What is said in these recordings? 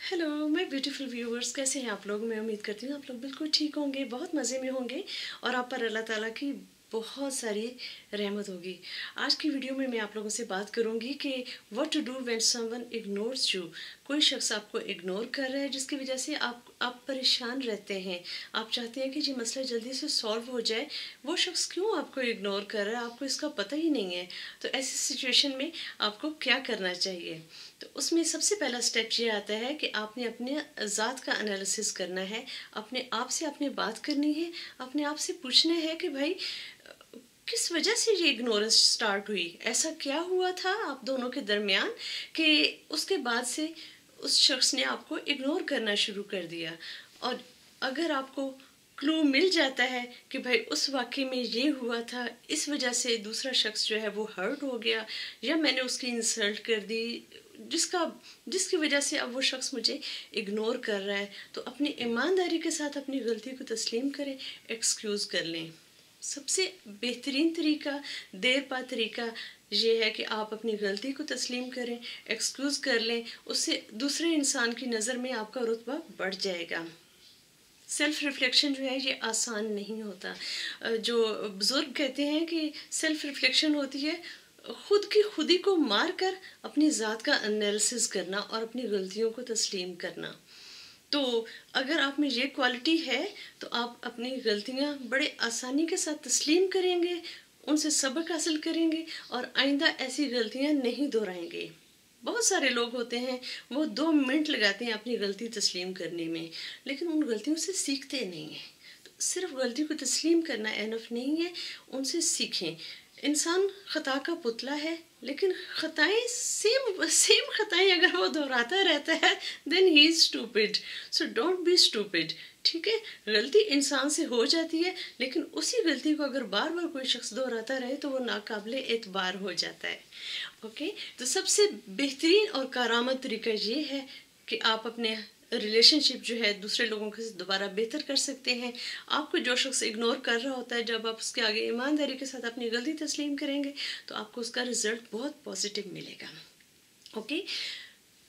Hello my beautiful viewers, कैसे हैं आप लोग। मैं उम्मीद करती हूँ आप लोग बिल्कुल ठीक होंगे, बहुत मज़े में होंगे और आप पर अल्लाह ताला की बहुत सारी रहमत होगी। आज की वीडियो में मैं आप लोगों से बात करूंगी कि what to do when someone ignores you. कोई शख्स आपको इग्नोर कर रहा है जिसकी वजह से आप परेशान रहते हैं, आप चाहते हैं कि ये मसला जल्दी से सॉल्व हो जाए। वो शख्स क्यों आपको इग्नोर कर रहा है, आपको इसका पता ही नहीं है। तो ऐसी सिचुएशन में आपको क्या करना चाहिए। तो उसमें सबसे पहला स्टेप ये आता है कि आपने अपने ज़ात का एनालिसिस करना है, अपने आप से आपने बात करनी है, अपने आप से पूछना है कि भाई किस वजह से ये इग्नोरेंस स्टार्ट हुई, ऐसा क्या हुआ था आप दोनों के दरमियान कि उसके बाद से उस शख्स ने आपको इग्नोर करना शुरू कर दिया। और अगर आपको क्लू मिल जाता है कि भाई उस वाक़े में ये हुआ था, इस वजह से दूसरा शख्स जो है वो हर्ट हो गया या मैंने उसकी इंसल्ट कर दी जिसकी वजह से अब वो शख्स मुझे इग्नोर कर रहा है, तो अपनी ईमानदारी के साथ अपनी गलती को तस्लीम करें, एक्सक्यूज़ कर लें। सबसे बेहतरीन तरीका, देर पा तरीका ये है कि आप अपनी गलती को तस्लीम करें, एक्सक्यूज़ कर लें। उससे दूसरे इंसान की नज़र में आपका रुतबा बढ़ जाएगा। सेल्फ़ रिफ्लेक्शन जो है ये आसान नहीं होता। जो बुज़ुर्ग कहते हैं कि सेल्फ़ रिफ्लेक्शन होती है खुदी को मार कर अपनी ज़ात का एनालिसिस करना और अपनी गलतियों को तस्लीम करना। तो अगर आप में ये क्वालिटी है तो आप अपनी गलतियां बड़े आसानी के साथ तस्लीम करेंगे, उनसे सबक हासिल करेंगे और आइंदा ऐसी गलतियां नहीं दोहराएंगे। बहुत सारे लोग होते हैं वो 2 मिनट लगाते हैं अपनी गलती तस्लीम करने में, लेकिन उन गलतियों से सीखते नहीं हैं। तो सिर्फ गलती को तस्लीम करना एनफ नहीं है, उनसे सीखें। इंसान खता का पुतला है, लेकिन खताएं सेम खताएं अगर वो दोहराता रहता है then he is stupid. So don't be stupid. ठीक है, गलती इंसान से हो जाती है, लेकिन उसी गलती को अगर बार बार कोई शख्स दोहराता रहे तो वो नाकाबिले एतबार हो जाता है। ओके, तो सबसे बेहतरीन और कारामद तरीका ये है कि आप अपने रिलेशनशिप जो है दूसरे लोगों के साथ दोबारा बेहतर कर सकते हैं। आपको जो शख्स इग्नोर कर रहा होता है, जब आप उसके आगे ईमानदारी के साथ अपनी गलती तस्लीम करेंगे तो आपको उसका रिजल्ट बहुत पॉजिटिव मिलेगा। ओके,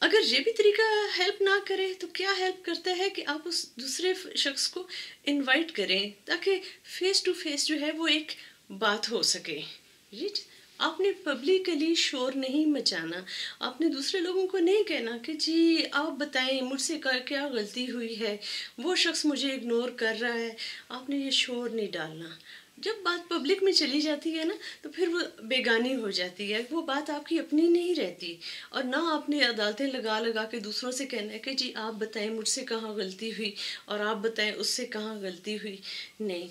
अगर ये भी तरीका हेल्प ना करे तो क्या हेल्प करता है कि आप उस दूसरे शख्स को इनवाइट करें ताकि फेस टू फेस जो है वो एक बात हो सके। आपने पब्लिकली शोर नहीं मचाना, आपने दूसरे लोगों को नहीं कहना कि जी आप बताएं मुझसे क्या गलती हुई है, वो शख्स मुझे इग्नोर कर रहा है। आपने ये शोर नहीं डालना। जब बात पब्लिक में चली जाती है ना तो फिर वो बेगानी हो जाती है, वो बात आपकी अपनी नहीं रहती। और ना आपने अदालतें लगा के दूसरों से कहना है कि जी आप बताएं मुझसे कहाँ गलती हुई और आप बताएं उससे कहाँ गलती हुई। नहीं,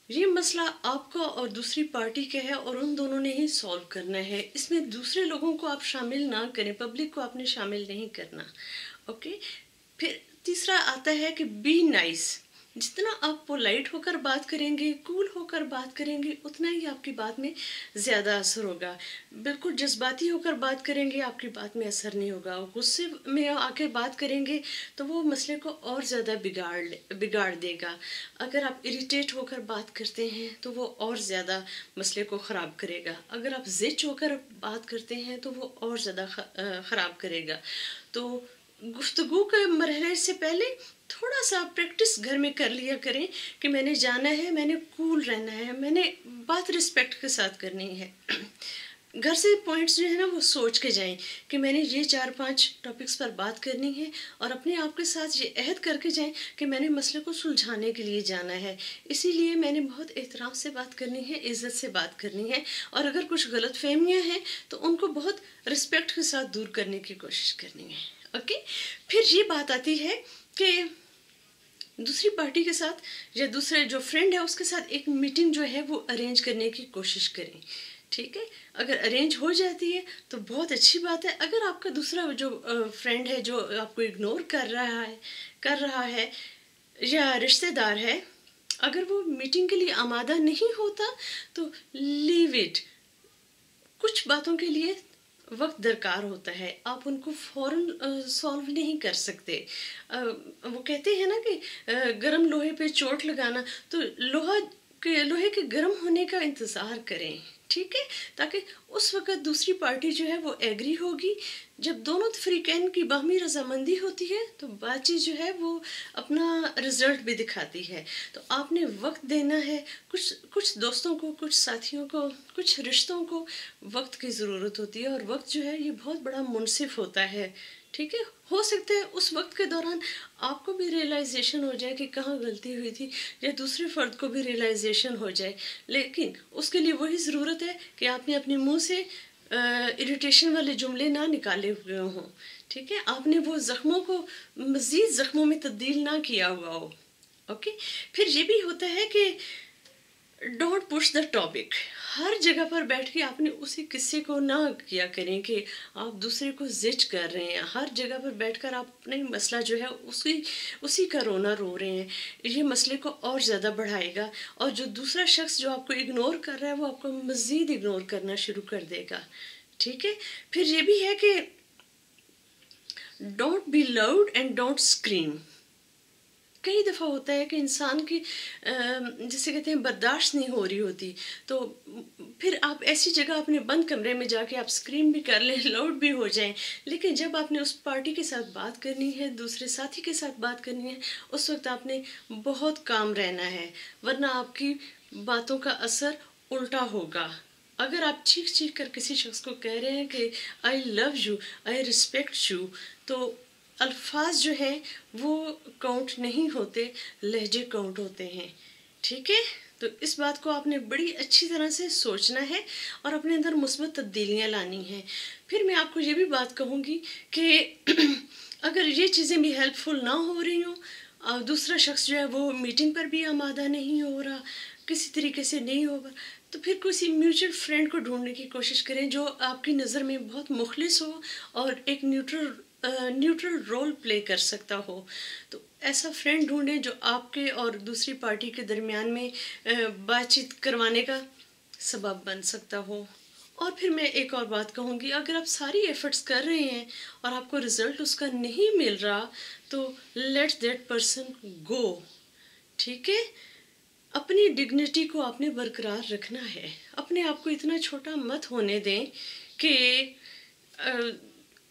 ये मसला आपका और दूसरी पार्टी का है और उन दोनों ने ही सॉल्व करना है। इसमें दूसरे लोगों को आप शामिल ना करें, पब्लिक को आपने शामिल नहीं करना। ओके, फिर तीसरा आता है कि बी नाइस। जितना आप पोलाइट होकर बात करेंगे, कूल होकर बात करेंगे, उतना ही आपकी बात में ज़्यादा असर होगा। बिल्कुल जज्बाती होकर बात करेंगे, आपकी बात में असर नहीं होगा। गुस्से में आके बात करेंगे तो वो मसले को और ज़्यादा बिगाड़ देगा। अगर आप इरिटेट होकर बात करते हैं तो वो और ज़्यादा मसले को ख़राब करेगा। अगर आप ज़िच होकर बात करते हैं तो वो और ज़्यादा ख़राब करेगा। तो गुफ्तगू के मरहले से पहले थोड़ा सा प्रैक्टिस घर में कर लिया करें कि मैंने जाना है, मैंने कूल रहना है, मैंने बात रिस्पेक्ट के साथ करनी है। घर से पॉइंट्स जो है ना वो सोच के जाएं कि मैंने ये 4-5 टॉपिक्स पर बात करनी है और अपने आप के साथ ये अहद करके जाएं कि मैंने मसले को सुलझाने के लिए जाना है, इसीलिए मैंने बहुत एहतराम से बात करनी है, इज़्ज़त से बात करनी है। और अगर कुछ गलत फहमियाँ हैं तो उनको बहुत रिस्पेक्ट के साथ दूर करने की कोशिश करनी है। ओके, फिर ये बात आती है कि दूसरी पार्टी के साथ या दूसरे जो फ्रेंड है उसके साथ एक मीटिंग जो है वो अरेंज करने की कोशिश करें। ठीक है, अगर अरेंज हो जाती है तो बहुत अच्छी बात है। अगर आपका दूसरा जो फ्रेंड है जो आपको इग्नोर कर रहा है या रिश्तेदार है, अगर वो मीटिंग के लिए आमादा नहीं होता तो लीव इट। कुछ बातों के लिए वक्त दरकार होता है, आप उनको फ़ौरन सॉल्व नहीं कर सकते। वो कहते हैं ना कि गर्म लोहे पे चोट लगाना, तो लोहे के गर्म होने का इंतज़ार करें। ठीक है, ताकि उस वक़्त दूसरी पार्टी जो है वो एग्री होगी, جب دونوں فریقین کی باہمی رضامندی ہوتی ہے تو بات چیت جو ہے وہ اپنا رزلٹ بھی دکھاتی ہے. تو آپ نے وقت دینا ہے. کچھ دوستوں کو، کچھ ساتھیوں کو، کچھ رشتوں کو وقت کی ضرورت ہوتی ہے، اور وقت جو ہے یہ بہت بڑا منصف ہوتا ہے. ٹھیک ہے، ہو سکتا ہے اس وقت کے دوران آپ کو بھی ریئلائزیشن ہو جائے کہ کہاں غلطی ہوئی تھی، یا دوسرے فرد کو بھی ریئلائزیشن ہو جائے، لیکن اس کے لیے وہی ضرورت ہے کہ آپ نے اپنے منہ سے اریٹیشن والے جملے نہ نکالے ہوئے ہوں. ٹھیک ہے، آپ نے وہ زخموں کو مزید زخموں میں تبدیل نہ کیا ہوا ہو. اوکے. پھر یہ بھی ہوتا ہے کہ ڈونٹ پش دا ٹاپک. ہر جگہ پر بیٹھ کے آپ نے اسی قصے کو نہ کیا کریں کہ آپ دوسرے کو زج کر رہے ہیں. ہر جگہ پر بیٹھ کر آپ اپنا مسئلہ جو ہے اسی کا رونا رو رہے ہیں. یہ مسئلے کو اور زیادہ بڑھائے گا، اور جو دوسرا شخص جو آپ کو اگنور کر رہا ہے وہ آپ کو مزید اگنور کرنا شروع کر دے گا. ٹھیک ہے. پھر یہ بھی ہے کہ don't be loud and don't scream. کئی دفعہ ہوتا ہے کہ انسان کی جسے کہتے ہیں برداشت نہیں ہو رہی ہوتی، تو پھر آپ ایسی جگہ اپنے بند کمرے میں جا کے آپ اسکریم بھی کر لیں، لاؤڈ بھی ہو جائیں. لیکن جب آپ نے اس پارٹی کے ساتھ بات کرنی ہے، دوسرے ساتھی کے ساتھ بات کرنی ہے، اس وقت آپ نے بہت کام رہنا ہے، ورنہ آپ کی باتوں کا اثر الٹا ہوگا. اگر آپ چیخ چیخ کر کسی شخص کو کہہ رہے ہیں کہ I love you, I respect you, تو الفاظ جو ہیں وہ کاؤنٹ نہیں ہوتے، لہجے کاؤنٹ ہوتے ہیں. ٹھیک ہے. تو اس بات کو آپ نے بڑی اچھی طرح سے سوچنا ہے اور اپنے اندر مثبت تبدیلیاں لانی ہیں. پھر میں آپ کو یہ بھی بات کہوں گی کہ اگر یہ چیزیں بھی ہیلپ فل نہ ہو رہی ہوں، اور دوسرا شخص جو ہے وہ میٹنگ پر بھی آمادہ نہیں ہو رہا، کسی طریقے سے نہیں ہوگا، تو پھر کسی میوچل فرینڈ کو ڈھونڈنے کی کوشش کریں جو آپ کی نظر میں بہت مخلص ہو اور ایک نیوٹرل رول پلے کر سکتا ہو. تو ایسا فرینڈ ڈھونڈیں جو آپ کے اور دوسری پارٹی کے درمیان میں بات چیت کروانے کا سبب بن سکتا ہو. اور پھر میں ایک اور بات کہوں گی، اگر آپ ساری ایفرٹس کر رہے ہیں اور آپ کو رزلٹ اس کا نہیں مل رہا تو لیٹ دیٹ پرسن گو. ٹھیک ہے. اپنی ڈگنیٹی کو آپ نے برقرار رکھنا ہے. اپنے آپ کو اتنا چھوٹا مت ہونے دیں کہ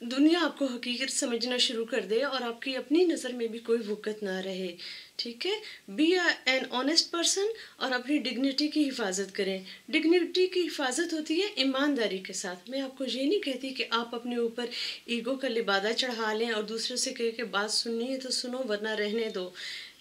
دنیا آپ کو حقیقت سمجھنا شروع کر دے اور آپ کی اپنی نظر میں بھی کوئی وقت نہ رہے. ٹھیک ہے. بی این آنیسٹ پرسن اور اپنی ڈگنیٹی کی حفاظت کریں. ڈگنیٹی کی حفاظت ہوتی ہے ایمانداری کے ساتھ. میں آپ کو یہ نہیں کہتی کہ آپ اپنے اوپر ایگو کا لبادہ چڑھا لیں اور دوسرے سے کہے کہ بات سننی ہے تو سنو ورنہ رہنے دو.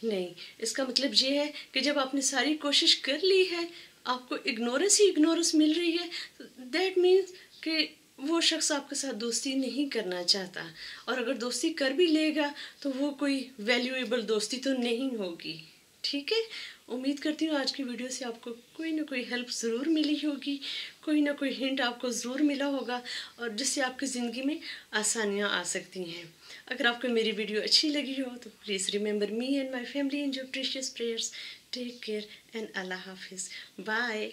نہیں، اس کا مطلب یہ ہے کہ جب آپ نے ساری کوشش کر لی ہے، آپ کو اگنورنس مل رہی ہے، دیٹ مینس کہ وہ شخص آپ کے ساتھ دوستی نہیں کرنا چاہتا، اور اگر دوستی کر بھی لے گا تو وہ کوئی ویلیویبل دوستی تو نہیں ہوگی. ٹھیک ہے. امید کرتی ہوں آج کی ویڈیو سے آپ کو کوئی نہ کوئی ہیلپ ضرور ملی ہوگی، کوئی نہ کوئی ہنٹ آپ کو ضرور ملا ہوگا، اور جس سے آپ کی زندگی میں آسانیاں آ سکتی ہیں. اگر آپ کو میری ویڈیو اچھی لگی ہو تو please remember me and my family in your precious prayers. Take care and اللہ حافظ. بائے.